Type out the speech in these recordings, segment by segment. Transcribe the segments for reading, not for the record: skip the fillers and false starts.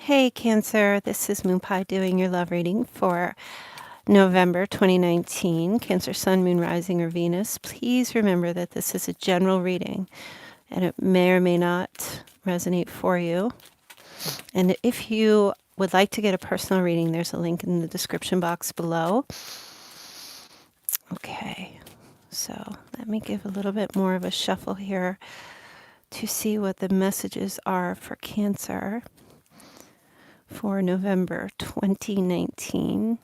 Hey Cancer, this is Moonpie doing your love reading for November 2019, Cancer Sun, Moon, Rising, or Venus. Please remember that this is a general reading and it may or may not resonate for you. And if you would like to get a personal reading, there's a link in the description box below. Okay, so let me give a little bit more of a shuffle here to see what the messages are for Cancer for November 2019.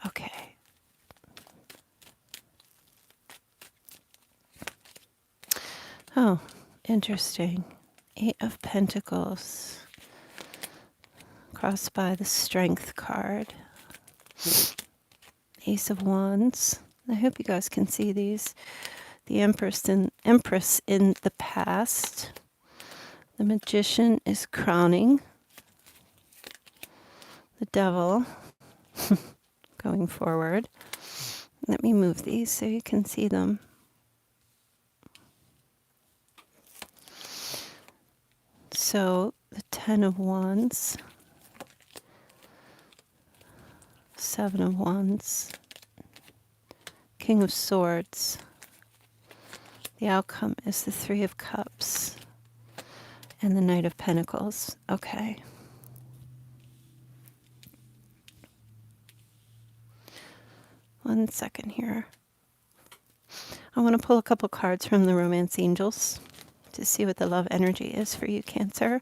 Okay. Oh, interesting. 8 of Pentacles. Crossed by the Strength card. Ace of Wands. I hope you guys can see these. The Empress in the past. The Magician is crowning. The Devil going forward. Let me move these so you can see them. So the 10 of Wands. 7 of Wands. King of Swords. The outcome is the 3 of Cups. And the Knight of Pentacles. Okay. One second here. I want to pull a couple cards from the Romance Angels to see what the love energy is for you, Cancer.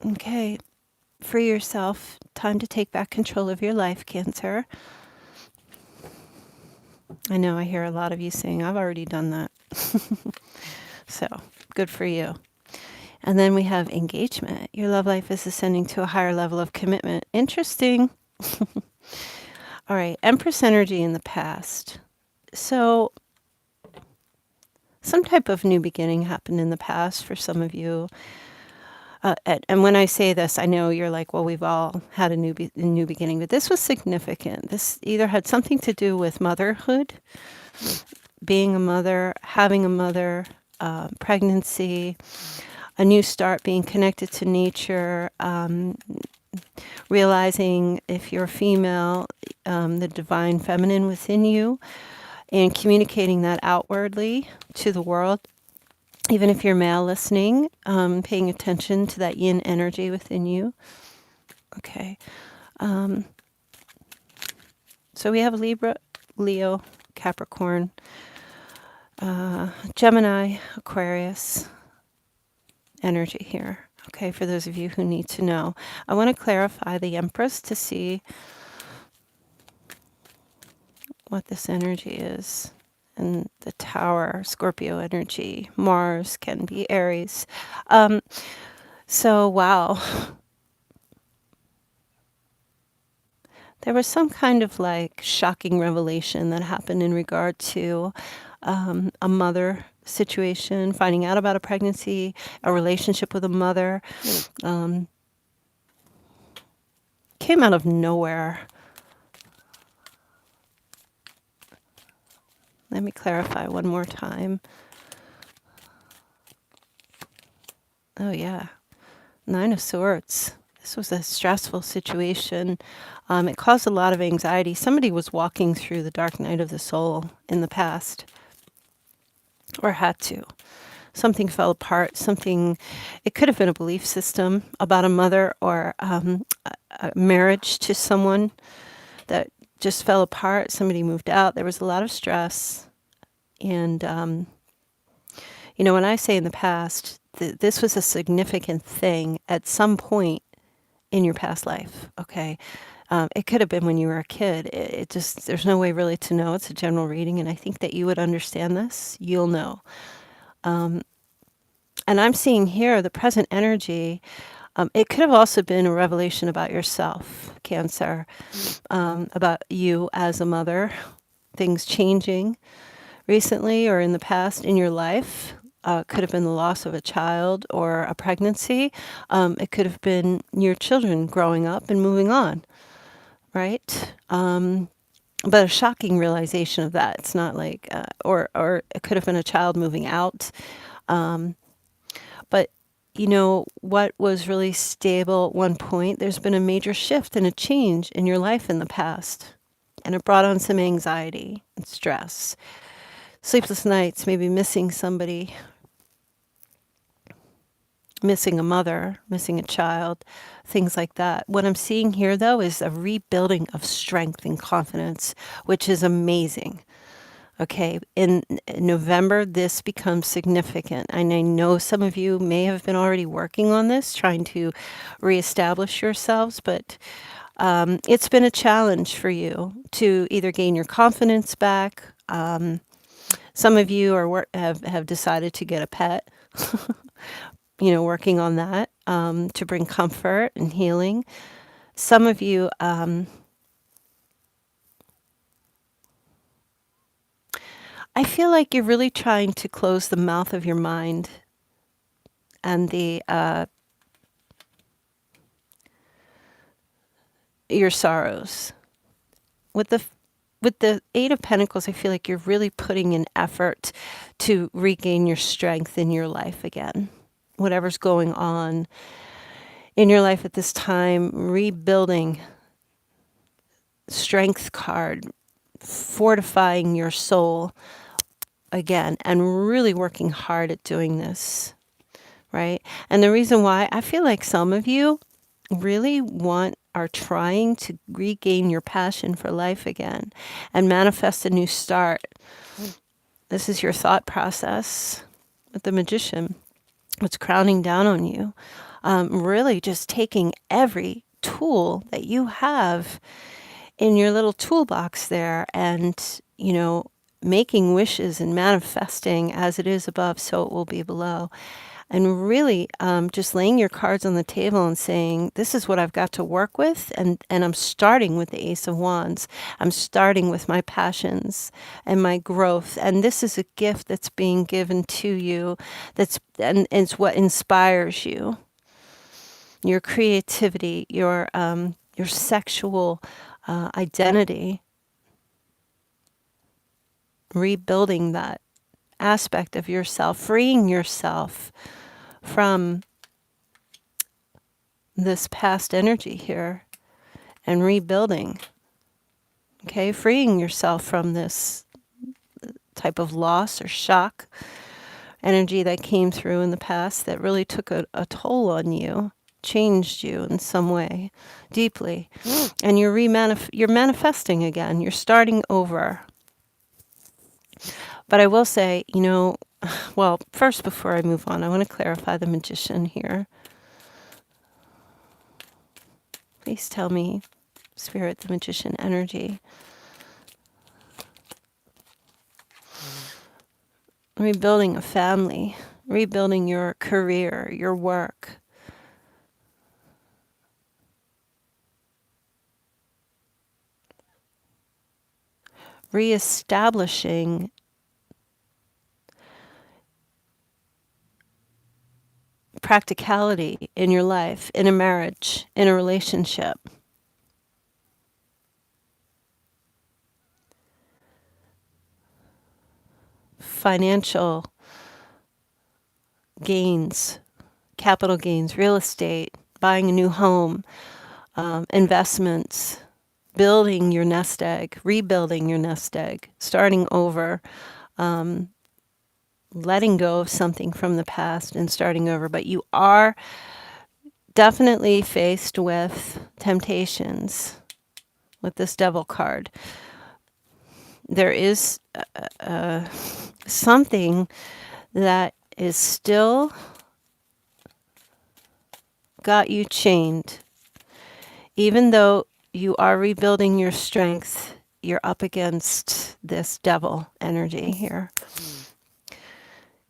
Okay. Free yourself. Time to take back control of your life, Cancer. I know I hear a lot of you saying, I've already done that. So, good for you. And then we have engagement. Your love life is ascending to a higher level of commitment. Interesting. All right, Empress energy in the past. So, some type of new beginning happened in the past for some of you. And when I say this, I know you're like, well, we've all had a new beginning, but this was significant. This either had something to do with motherhood, being a mother, having a mother, pregnancy, a new start, being connected to nature, realizing if you're female, the divine feminine within you, and communicating that outwardly to the world. Even if you're male listening, paying attention to that yin energy within you. Okay. So we have Libra, Leo, Capricorn, Gemini, Aquarius energy here. Okay, for those of you who need to know. I want to clarify the Empress to see what this energy is. And the Tower, Scorpio energy. Mars can be Aries. So, wow. There was some kind of like shocking revelation that happened in regard to a mother situation, finding out about a pregnancy, a relationship with a mother. Came out of nowhere. Let me clarify one more time. Oh, yeah. 9 of Swords. This was a stressful situation. It caused a lot of anxiety. Somebody was walking through the dark night of the soul in the past. Or had to. Something fell apart. It could have been a belief system about a mother or a marriage to someone that just fell apart. Somebody moved out. There was a lot of stress. And, when I say in the past, this was a significant thing at some point in your past life, okay? It could have been when you were a kid. There's no way really to know. It's a general reading, and I think that you would understand this. You'll know. And I'm seeing here the present energy. It could have also been a revelation about yourself, Cancer, about you as a mother, things changing recently or in the past in your life. Could have been the loss of a child or a pregnancy. It could have been your children growing up and moving on, right? But a shocking realization of that. It's not like, or it could have been a child moving out. Um, but what was really stable at one point, there's been a major shift and a change in your life in the past. And it brought on some anxiety and stress, sleepless nights, maybe missing somebody, missing a mother, missing a child, things like that. What I'm seeing here, though, is a rebuilding of strength and confidence, which is amazing. Okay, in November, this becomes significant. And I know some of you may have been already working on this, trying to reestablish yourselves, but it's been a challenge for you to either gain your confidence back. Some of you have decided to get a pet, working on that to bring comfort and healing. Some of you, I feel like you're really trying to close the mouth of your mind and your sorrows. With the Eight of Pentacles, I feel like you're really putting in effort to regain your strength in your life again. Whatever's going on in your life at this time, rebuilding strength card, fortifying your soul again, and really working hard at doing this, right? And the reason why, I feel like some of you really are trying to regain your passion for life again and manifest a new start. This is your thought process with the Magician. What's crowning down on you. Really just taking every tool that you have in your little toolbox there and, making wishes and manifesting as it is above, so it will be below. And really just laying your cards on the table and saying, this is what I've got to work with. And I'm starting with the Ace of Wands. I'm starting with my passions and my growth. And this is a gift that's being given to you. And it's what inspires you. Your creativity, your sexual identity. Rebuilding that aspect of yourself, freeing yourself from this past energy here and rebuilding. Okay, freeing yourself from this type of loss or shock energy that came through in the past that really took a toll on you, changed you in some way deeply. And you're manifesting again. You're starting over. But I will say, well, first, before I move on, I want to clarify the Magician here. Please tell me, Spirit, the Magician energy. Rebuilding a family, rebuilding your career, your work. Reestablishing practicality in your life, in a marriage, in a relationship. Financial gains, capital gains, real estate, buying a new home, investments, building your nest egg, rebuilding your nest egg, starting over, letting go of something from the past and starting over. But you are definitely faced with temptations with this Devil card. There is something that is still got you chained. Even though you are rebuilding your strength, you're up against this Devil energy here.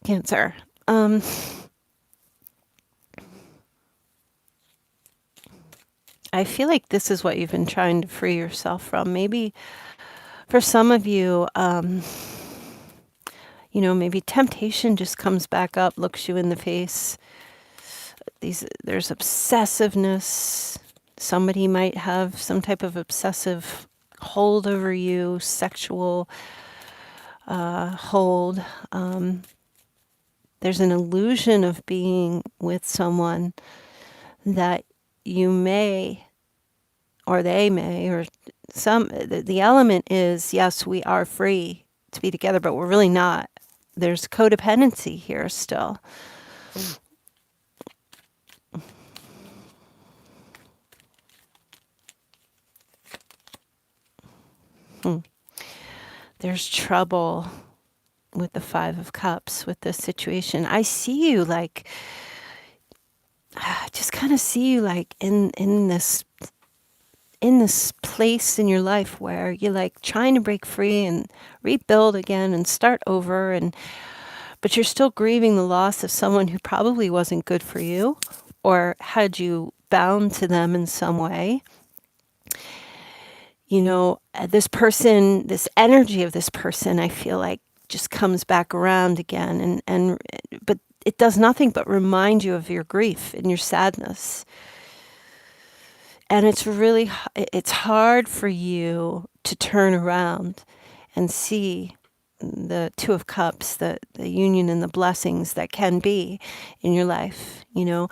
Cancer. I feel like this is what you've been trying to free yourself from. Maybe for some of you, maybe temptation just comes back up, looks you in the face. There's obsessiveness, Somebody might have some type of obsessive hold over you, sexual hold. There's an illusion of being with someone that you may, or they may, or the element is, yes, we are free to be together, but we're really not. There's codependency here still. There's trouble with the Five of Cups, with this situation. I see you like, I just kind of see you like in this place in your life where you're like trying to break free and rebuild again and start over, but you're still grieving the loss of someone who probably wasn't good for you or had you bound to them in some way. This person, this energy of this person, I feel like just comes back around again, but it does nothing but remind you of your grief and your sadness. And it's hard for you to turn around and see the Two of Cups, the union and the blessings that can be in your life. You're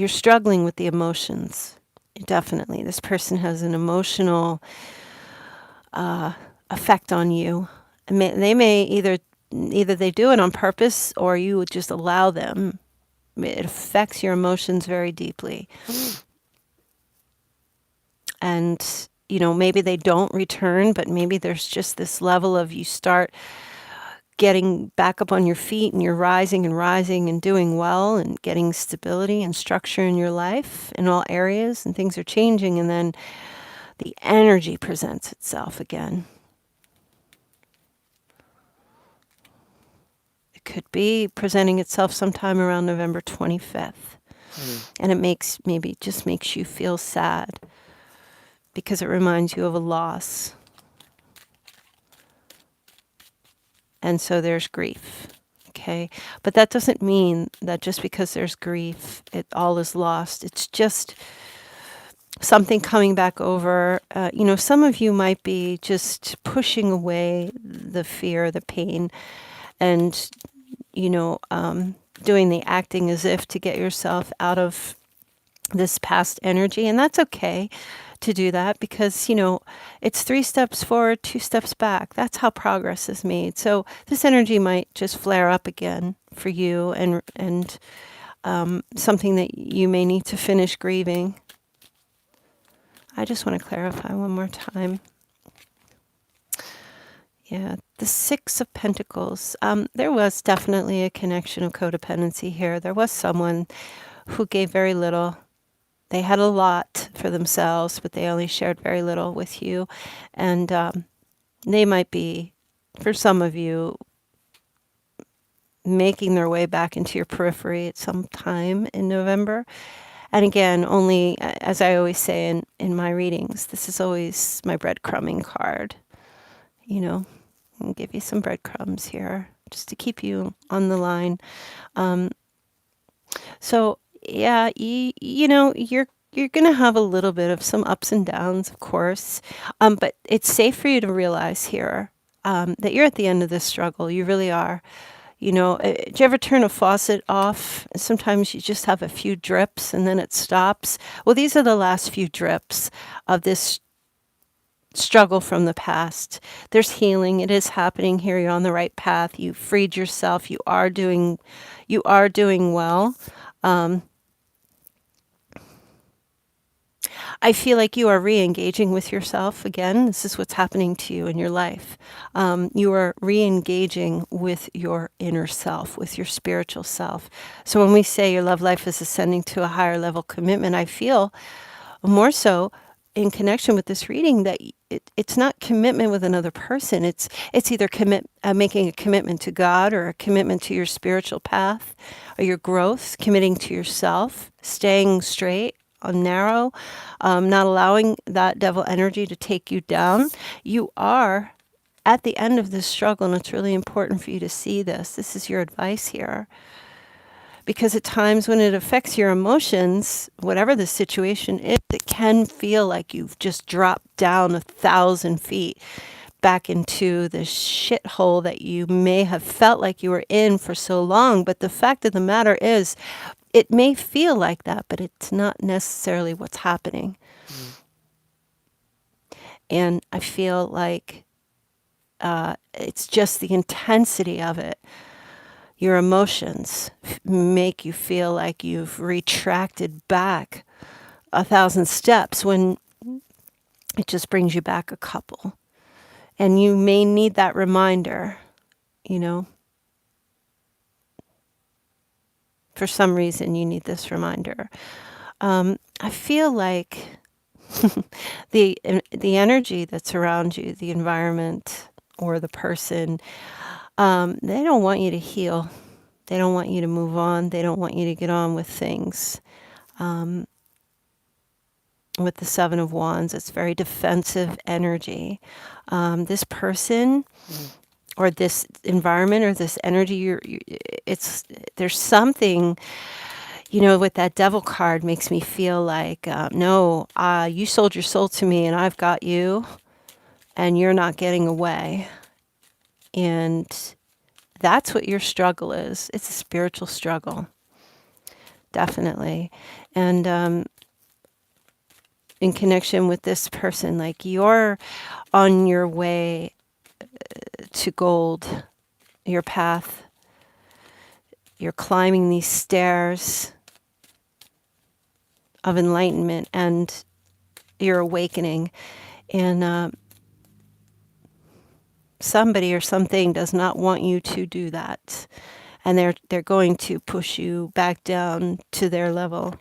struggling with the emotions. Definitely. This person has an emotional effect on you. They may either they do it on purpose or you would just allow them. It affects your emotions very deeply. And, maybe they don't return, but maybe there's just this level of you start getting back up on your feet and you're rising and doing well and getting stability and structure in your life in all areas, and things are changing, and then the energy presents itself again. It could be presenting itself sometime around November 25th. And it just makes you feel sad because it reminds you of a loss. And so there's grief. Okay. But that doesn't mean that just because there's grief, it all is lost. It's just something coming back over. Some of you might be just pushing away the fear, the pain, and, doing the acting as if to get yourself out of this past energy. And that's okay to do that because, it's 3 steps forward, 2 steps back. That's how progress is made. So this energy might just flare up again for you and something that you may need to finish grieving. I just want to clarify one more time. Yeah, the Six of Pentacles. There was definitely a connection of codependency here. There was someone who gave very little. They had a lot for themselves, but they only shared very little with you. And they might be, for some of you, making their way back into your periphery at some time in November. And again, only, as I always say in my readings, this is always my breadcrumbing card. I'll give you some breadcrumbs here just to keep you on the line. So yeah, you're going to have a little bit of some ups and downs, of course. But it's safe for you to realize here that you're at the end of this struggle. You really are. Do you ever turn a faucet off? Sometimes you just have a few drips and then it stops. Well, these are the last few drips of this struggle from the past. There's healing. It is happening here. You're on the right path. You freed yourself. You are doing well. I feel like you are re-engaging with yourself again. This is what's happening to you in your life. You are re-engaging with your inner self, with your spiritual self. So when we say your love life is ascending to a higher level commitment, I feel more so in connection with this reading that it's not commitment with another person. It's either making a commitment to God or a commitment to your spiritual path or your growth, committing to yourself, staying straight on narrow, not allowing that devil energy to take you down. You are at the end of this struggle, and it's really important for you to see this. This is your advice here. because at times when it affects your emotions, whatever the situation is, it can feel like you've just dropped down 1,000 feet back into the shithole that you may have felt like you were in for so long. But the fact of the matter is, it may feel like that, but it's not necessarily what's happening. And I feel like it's just the intensity of it. Your emotions make you feel like you've retracted back 1,000 steps when it just brings you back a couple. And you may need that reminder, you know. For some reason, you need this reminder. I feel like the energy that's around you, the environment or the person, they don't want you to heal. They don't want you to move on. They don't want you to get on with things. With the Seven of Wands, it's very defensive energy. This person or this environment or this energy, there's something, with that Devil card makes me feel like, no, you sold your soul to me and I've got you and you're not getting away. And that's what your struggle is. It's a spiritual struggle, definitely. And in connection with this person, like you're on your way to gold, your path. You're climbing these stairs of enlightenment and you're awakening. And somebody or something does not want you to do that. And they're going to push you back down to their level,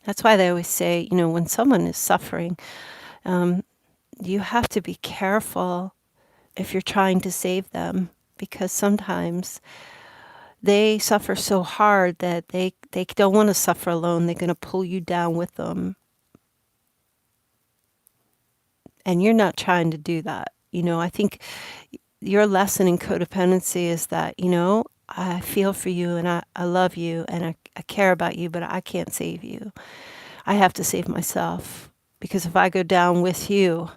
That's why they always say, when someone is suffering, you have to be careful if you're trying to save them, because sometimes they suffer so hard that they don't want to suffer alone. They're going to pull you down with them. And you're not trying to do that. I think your lesson in codependency is that, I feel for you and I love you and I care about you, but I can't save you. I have to save myself, because if I go down with you,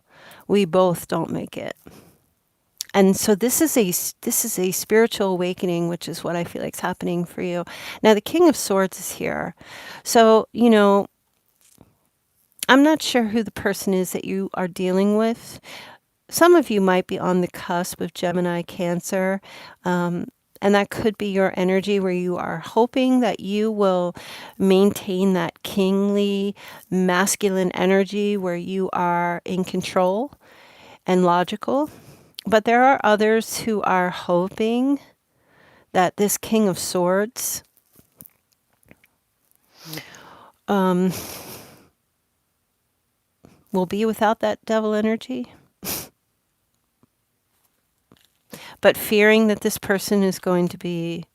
we both don't make it. And so this is a spiritual awakening, which is what I feel like is happening for you. Now the King of Swords is here. So, I'm not sure who the person is that you are dealing with. Some of you might be on the cusp of Gemini, Cancer. And that could be your energy where you are hoping that you will maintain that kingly, masculine energy where you are in control and logical. But there are others who are hoping that this King of Swords will be without that devil energy. But fearing that this person is going to be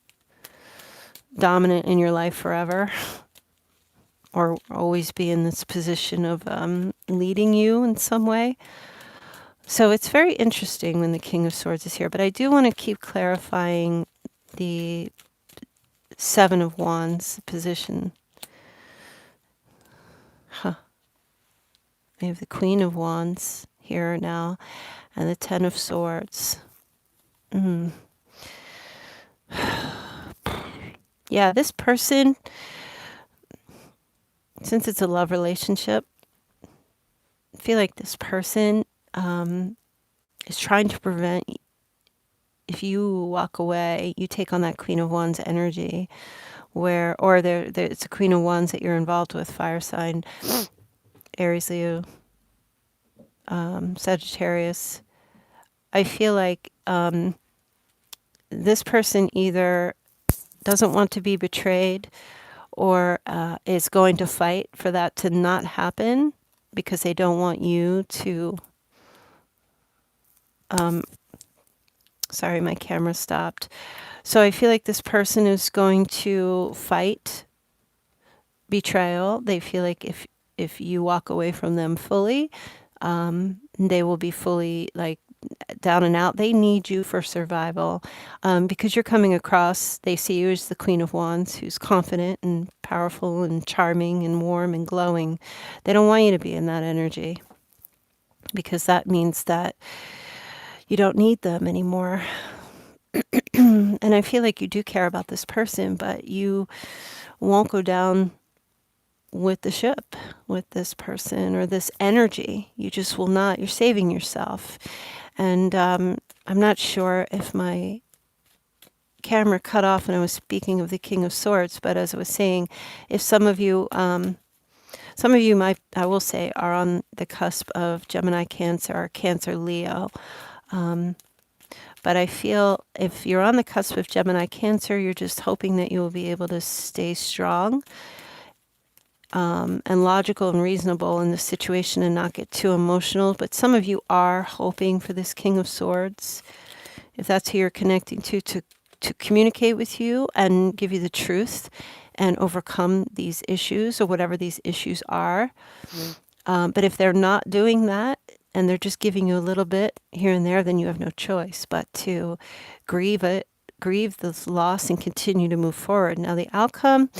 dominant in your life forever, or always be in this position of leading you in some way. So it's very interesting when the King of Swords is here. But I do want to keep clarifying the Seven of Wands position. We have the Queen of Wands here now, and the Ten of Swords. Yeah, this person, since it's a love relationship, I feel like this person is trying to prevent, if you walk away, you take on that Queen of Wands energy, or it's a Queen of Wands that you're involved with, fire sign, Aries, Leo, Sagittarius. I feel like this person either doesn't want to be betrayed or is going to fight for that to not happen, because they don't want you to... sorry, my camera stopped. So I feel like this person is going to fight betrayal. They feel like if you walk away from them fully, they will be fully, like, down and out. They need you for survival, because you're coming across, they see you as the Queen of Wands, who's confident and powerful and charming and warm and glowing. They don't want you to be in that energy, because that means that you don't need them anymore. And I feel like you do care about this person, but you won't go down with the ship with this person or this energy. You just will not. You're saving yourself. And I'm not sure if my camera cut off when I was speaking of the King of Swords, but as I was saying, if some of you might, I will say, are on the cusp of Gemini Cancer or Cancer Leo. But I feel if you're on the cusp of Gemini Cancer, you're just hoping that you will be able to stay strong, and logical and reasonable in the situation and not get too emotional. But some of you are hoping for this King of Swords, if that's who you're connecting to communicate with you and give you the truth and overcome these issues or whatever these issues are. But if they're not doing that, and they're just giving you a little bit here and there, then you have no choice but to grieve this loss and continue to move forward. Now, the outcome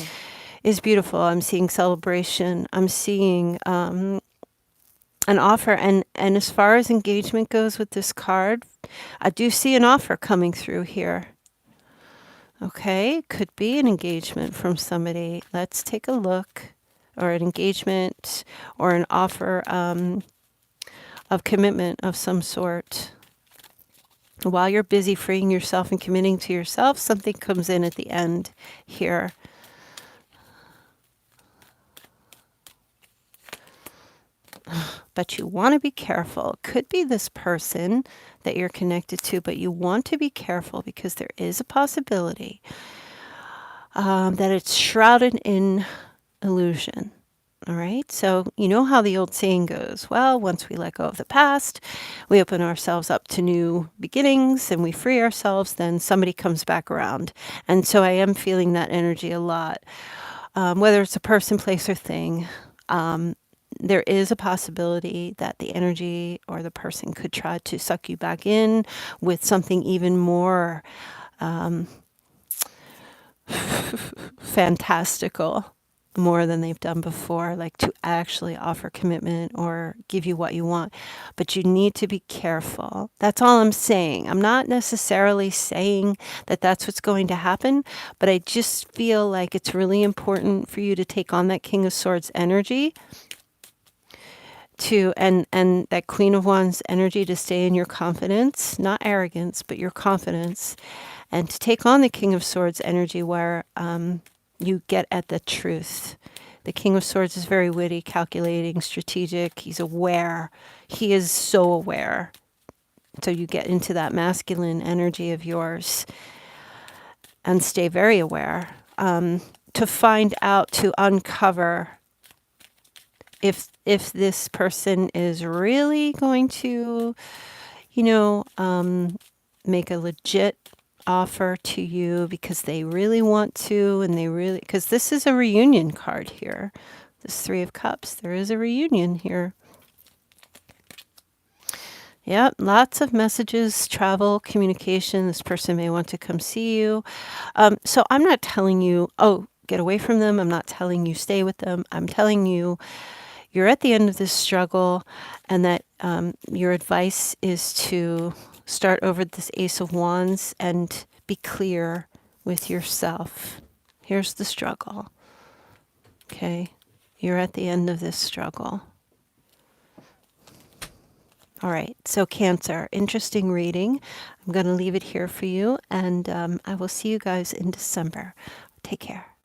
is beautiful. I'm seeing celebration. I'm seeing an offer. And as far as engagement goes with this card, I do see an offer coming through here. Okay, could be an engagement from somebody. Let's take a look. Or an engagement or an offer of commitment of some sort. While you're busy freeing yourself and committing to yourself, something comes in at the end here. But you want to be careful. It could be this person that you're connected to, but you want to be careful because there is a possibility that it's shrouded in illusion. All right. So you know how the old saying goes, well, once we let go of the past, we open ourselves up to new beginnings and we free ourselves, then somebody comes back around. And so I am feeling that energy a lot, whether it's a person, place, or thing. There is a possibility that the energy or the person could try to suck you back in with something even more fantastical, more than they've done before, like to actually offer commitment or give you what you want. But you need to be careful. That's all I'm saying. I'm not necessarily saying that that's what's going to happen, but I just feel like it's really important for you to take on that King of Swords energy and that Queen of Wands energy, to stay in your confidence, not arrogance, but your confidence, and to take on the King of Swords energy where you get at the truth. The King of Swords is very witty, calculating, strategic. He's aware. He is so aware. So you get into that masculine energy of yours and stay very aware, to find out, to uncover if this person is really going to, make a legit offer to you because they really want to, and because this is a reunion card here. This Three of Cups, there is a reunion here. Yeah, lots of messages, travel, communication. This person may want to come see you. So I'm not telling you, oh, get away from them. I'm not telling you stay with them. I'm telling you you're at the end of this struggle, and that your advice is to start over this Ace of Wands and be clear with yourself. Here's the struggle. Okay, you're at the end of this struggle. All right, so Cancer, interesting reading. I'm going to leave it here for you, and I will see you guys in December. Take care.